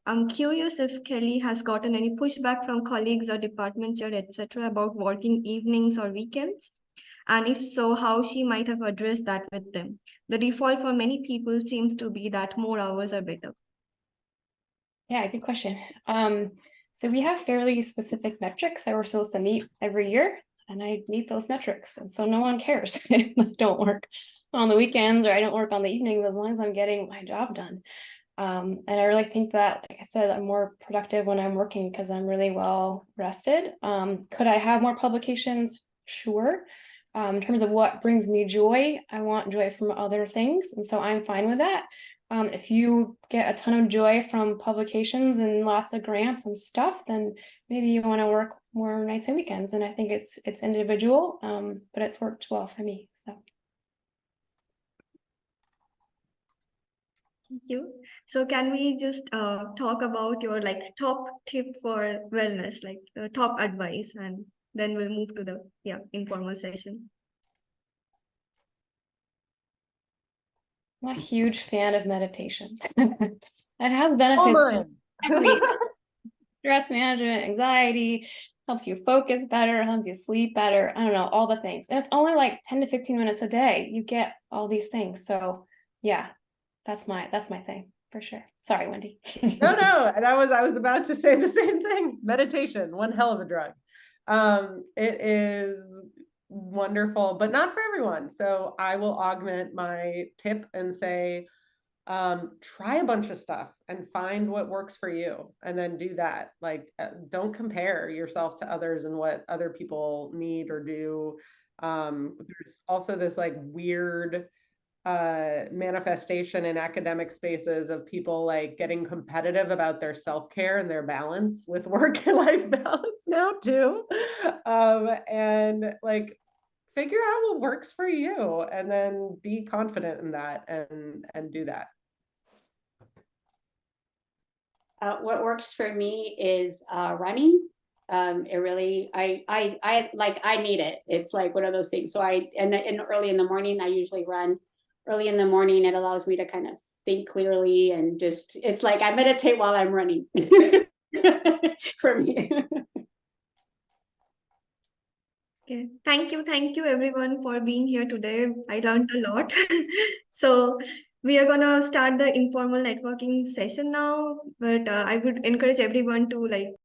I'm curious if Kelly has gotten any pushback from colleagues or department chair, etc., about working evenings or weekends. And if so, how she might have addressed that with them. The default for many people seems to be that more hours are better. Yeah, good question. So we have fairly specific metrics that we're supposed to meet every year, and I meet those metrics. And so no one cares if I don't work on the weekends or I don't work on the evenings as long as I'm getting my job done. And I really think that, like I said, I'm more productive when I'm working because I'm really well rested. Could I have more publications? Sure. In terms of what brings me joy, I want joy from other things. And so I'm fine with that. If you get a ton of joy from publications and lots of grants and stuff, then maybe you want to work more nights and weekends. And I think it's individual, but it's worked well for me. So. Thank you. So can we just talk about your like top tip for wellness, like the top advice, and then we'll move to the informal session. I'm a huge fan of meditation. It has benefits. Stress management, anxiety, helps you focus better, helps you sleep better. I don't know, all the things. And it's only like 10 to 15 minutes a day. You get all these things. So yeah, that's my thing for sure. Sorry, Wendy. No, I was about to say the same thing. Meditation, one hell of a drug. It is wonderful, but not for everyone. So I will augment my tip and say, try a bunch of stuff and find what works for you and then do that. Like, don't compare yourself to others and what other people need or do. There's also this like weird manifestation in academic spaces of people like getting competitive about their self-care and their balance with work and life balance now too. And like figure out what works for you and then be confident in that and do that. What works for me is running. It really, I need it. It's like one of those things. So and early in the morning, I usually run early in the morning. It allows me to kind of think clearly and just, it's like I meditate while I'm running for me. Okay. Thank you everyone for being here today. I learned a lot. So we are gonna start the informal networking session now, but I would encourage everyone to like